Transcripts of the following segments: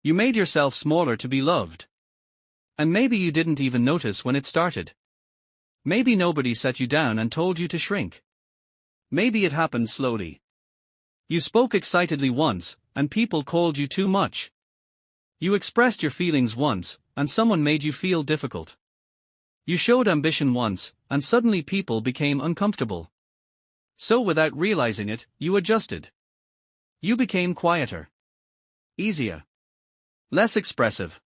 You made yourself smaller to be loved. And maybe you didn't even notice when it started. Maybe nobody sat you down and told you to shrink. Maybe it happened slowly. You spoke excitedly once, and people called you too much. You expressed your feelings once, and someone made you feel difficult. You showed ambition once, and suddenly people became uncomfortable. So without realizing it, you adjusted. You became quieter. Easier. Less expressive.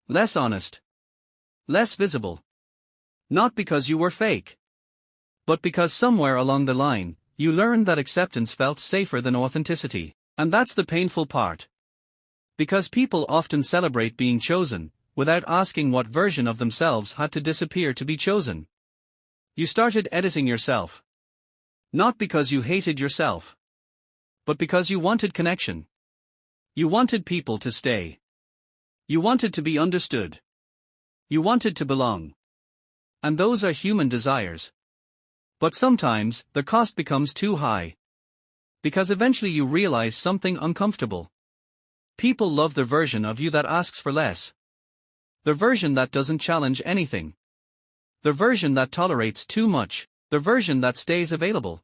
Less honest. Less visible. Not because you were fake. But because somewhere along the line, you learned that acceptance felt safer than authenticity. And that's the painful part. Because people often celebrate being chosen, without asking what version of themselves had to disappear to be chosen. You started editing yourself. Not because you hated yourself. But because you wanted connection. You wanted people to stay. You wanted to be understood. You wanted to belong. And those are human desires. But sometimes, the cost becomes too high. Because eventually you realize something uncomfortable. People love the version of you that asks for less. The version that doesn't challenge anything. The version that tolerates too much. The version that stays available.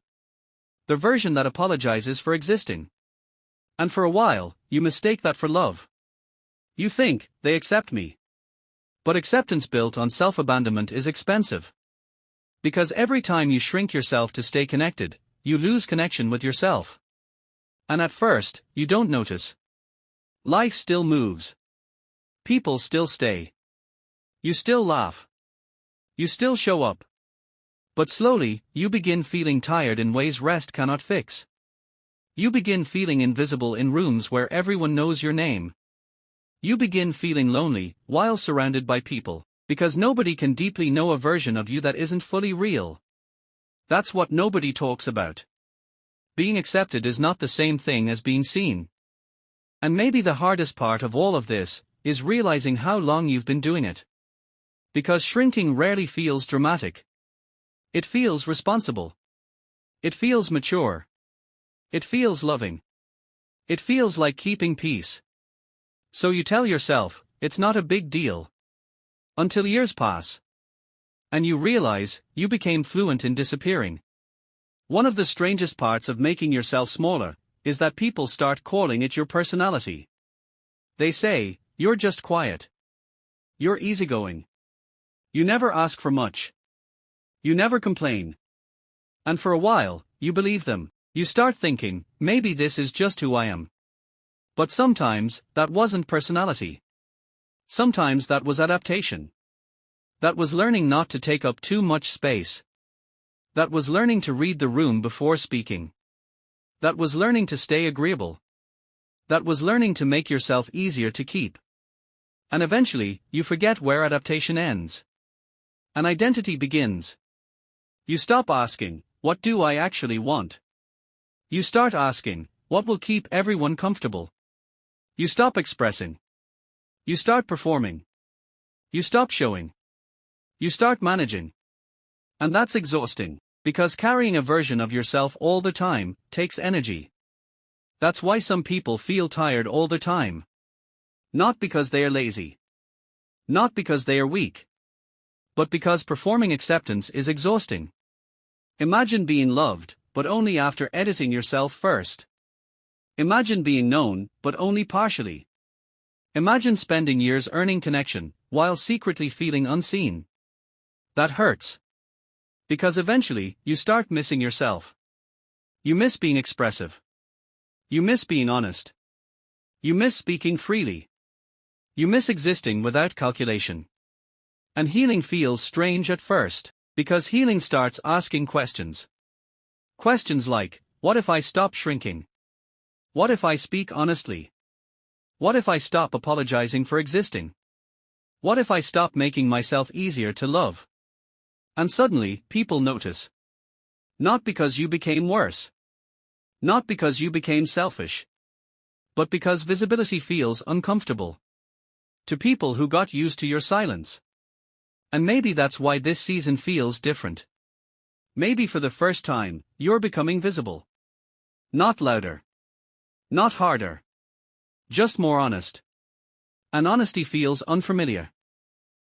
The version that apologizes for existing. And for a while, you mistake that for love. You think, they accept me. But acceptance built on self-abandonment is expensive. Because every time you shrink yourself to stay connected, you lose connection with yourself. And at first, you don't notice. Life still moves. People still stay. You still laugh. You still show up. But slowly, you begin feeling tired in ways rest cannot fix. You begin feeling invisible in rooms where everyone knows your name. You begin feeling lonely, while surrounded by people, because nobody can deeply know a version of you that isn't fully real. That's what nobody talks about. Being accepted is not the same thing as being seen. And maybe the hardest part of all of this is realizing how long you've been doing it. Because shrinking rarely feels dramatic. It feels responsible. It feels mature. It feels loving. It feels like keeping peace. So you tell yourself, it's not a big deal. Until years pass. And you realize, you became fluent in disappearing. One of the strangest parts of making yourself smaller, is that people start calling it your personality. They say, you're just quiet. You're easygoing. You never ask for much. You never complain. And for a while, you believe them. You start thinking, maybe this is just who I am. But sometimes, that wasn't personality. Sometimes that was adaptation. That was learning not to take up too much space. That was learning to read the room before speaking. That was learning to stay agreeable. That was learning to make yourself easier to keep. And eventually, you forget where adaptation ends. An identity begins. You stop asking, what do I actually want? You start asking, what will keep everyone comfortable? You stop expressing. You start performing. You stop showing. You start managing. And that's exhausting, because carrying a version of yourself all the time takes energy. That's why some people feel tired all the time. Not because they are lazy. Not because they are weak. But because performing acceptance is exhausting. Imagine being loved, but only after editing yourself first. Imagine being known, but only partially. Imagine spending years earning connection, while secretly feeling unseen. That hurts. Because eventually, you start missing yourself. You miss being expressive. You miss being honest. You miss speaking freely. You miss existing without calculation. And healing feels strange at first, because healing starts asking questions. Questions like, what if I stop shrinking? What if I speak honestly? What if I stop apologizing for existing? What if I stop making myself easier to love? And suddenly, people notice. Not because you became worse. Not because you became selfish. But because visibility feels uncomfortable. To people who got used to your silence. And maybe that's why this season feels different. Maybe for the first time, you're becoming visible. Not louder. Not harder. Just more honest. And honesty feels unfamiliar.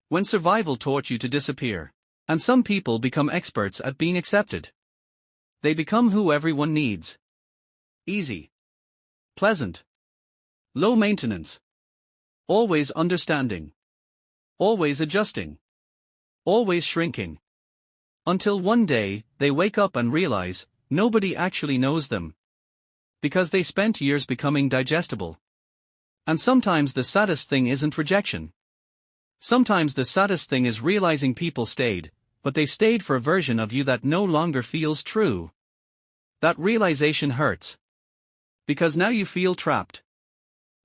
When survival taught you to disappear. And some people become experts at being accepted. They become who everyone needs. Easy. Pleasant. Low maintenance. Always understanding. Always adjusting. Always shrinking. Until one day, they wake up and realize, nobody actually knows them. Because they spent years becoming digestible. And sometimes the saddest thing isn't rejection. Sometimes the saddest thing is realizing people stayed, but they stayed for a version of you that no longer feels true. That realization hurts. Because now you feel trapped.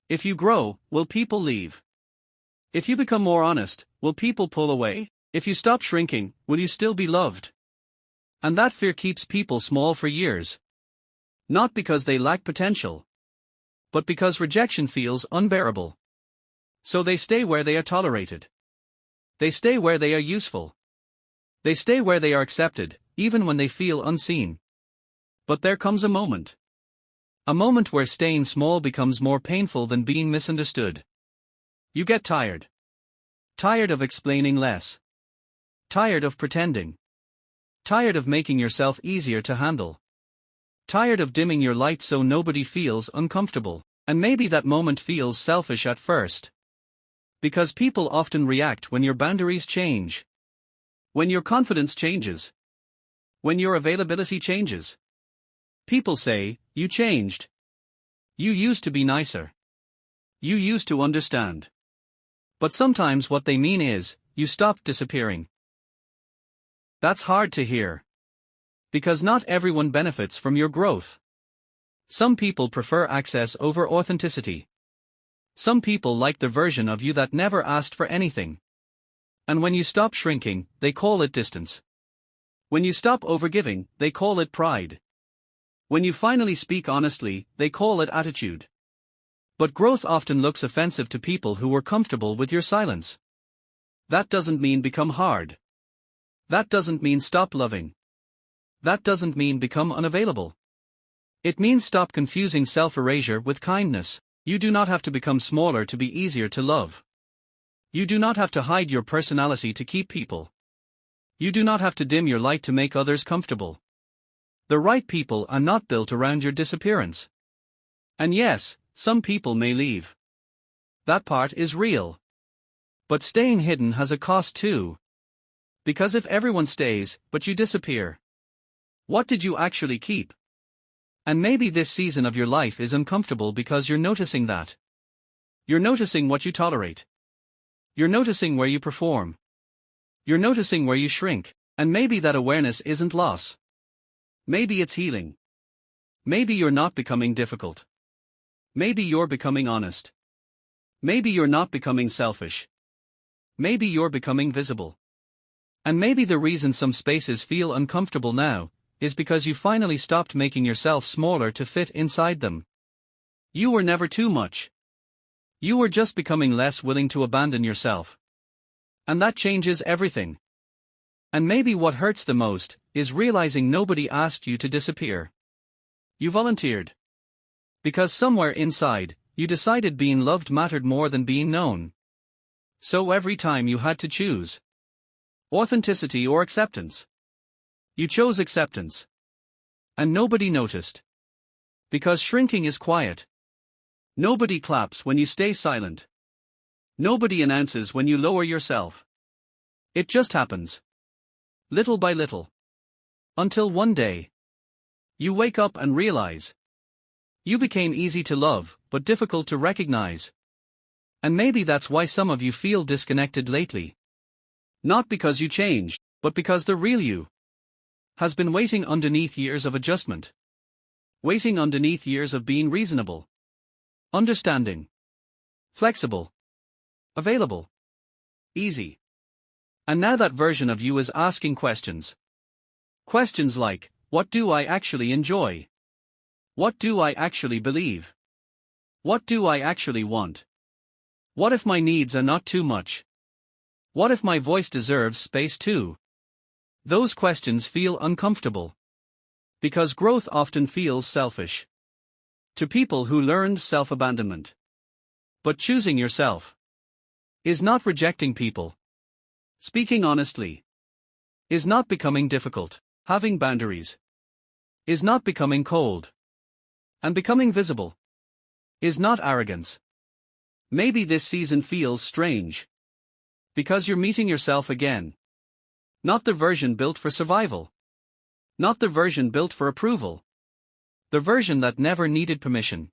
If you grow, will people leave? If you become more honest, will people pull away? If you stop shrinking, will you still be loved? And that fear keeps people small for years. Not because they lack potential, but because rejection feels unbearable. So they stay where they are tolerated. They stay where they are useful. They stay where they are accepted, even when they feel unseen. But there comes a moment. A moment where staying small becomes more painful than being misunderstood. You get tired. Tired of explaining less. Tired of pretending. Tired of making yourself easier to handle. Tired of dimming your light so nobody feels uncomfortable. And maybe that moment feels selfish at first. Because people often react when your boundaries change. When your confidence changes. When your availability changes. People say, you changed. You used to be nicer. You used to understand. But sometimes what they mean is, you stopped disappearing. That's hard to hear. Because not everyone benefits from your growth. Some people prefer access over authenticity. Some people like the version of you that never asked for anything. And when you stop shrinking, they call it distance. When you stop overgiving, they call it pride. When you finally speak honestly, they call it attitude. But growth often looks offensive to people who were comfortable with your silence. That doesn't mean become hard. That doesn't mean stop loving. That doesn't mean become unavailable. It means stop confusing self-erasure with kindness. You do not have to become smaller to be easier to love. You do not have to hide your personality to keep people. You do not have to dim your light to make others comfortable. The right people are not built around your disappearance. And yes, some people may leave. That part is real. But staying hidden has a cost too. Because if everyone stays, but you disappear, what did you actually keep? And maybe this season of your life is uncomfortable because you're noticing that. You're noticing what you tolerate. You're noticing where you perform. You're noticing where you shrink, and maybe that awareness isn't loss. Maybe it's healing. Maybe you're not becoming difficult. Maybe you're becoming honest. Maybe you're not becoming selfish. Maybe you're becoming visible. And maybe the reason some spaces feel uncomfortable now is because you finally stopped making yourself smaller to fit inside them. You were never too much. You were just becoming less willing to abandon yourself. And that changes everything. And maybe what hurts the most is realizing nobody asked you to disappear. You volunteered. Because somewhere inside, you decided being loved mattered more than being known. So every time you had to choose authenticity or acceptance, you chose acceptance. And nobody noticed. Because shrinking is quiet. Nobody claps when you stay silent. Nobody announces when you lower yourself. It just happens. Little by little. Until one day, you wake up and realize you became easy to love, but difficult to recognize. And maybe that's why some of you feel disconnected lately. Not because you changed, but because the real you has been waiting underneath years of adjustment. Waiting underneath years of being reasonable, understanding, flexible, available, easy. And now that version of you is asking questions. Questions like, what do I actually enjoy? What do I actually believe? What do I actually want? What if my needs are not too much? What if my voice deserves space too? Those questions feel uncomfortable. Because growth often feels selfish. To people who learned self-abandonment. But choosing yourself Is not rejecting people. Speaking honestly. Is not becoming difficult. Having boundaries. Is not becoming cold. And becoming visible. Is not arrogance. Maybe this season feels strange. Because you're meeting yourself again. Not the version built for survival. Not the version built for approval. The version that never needed permission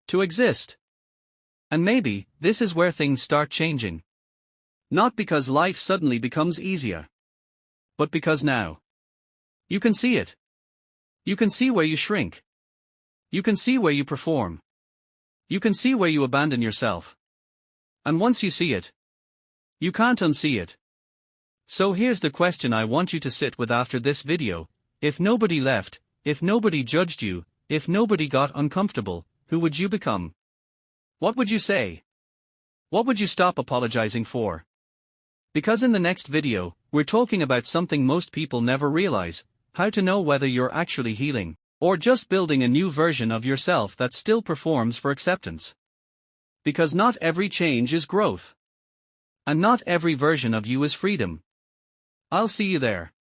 to exist. And maybe, this is where things start changing. Not because life suddenly becomes easier. But because now. You can see it. You can see where you shrink. You can see where you perform. You can see where you abandon yourself. And once you see it, you can't unsee it. So here's the question I want you to sit with after this video. If nobody left, if nobody judged you, if nobody got uncomfortable, who would you become? What would you say? What would you stop apologizing for? Because in the next video, we're talking about something most people never realize: how to know whether you're actually healing, or just building a new version of yourself that still performs for acceptance. Because not every change is growth. And not every version of you is freedom. I'll see you there.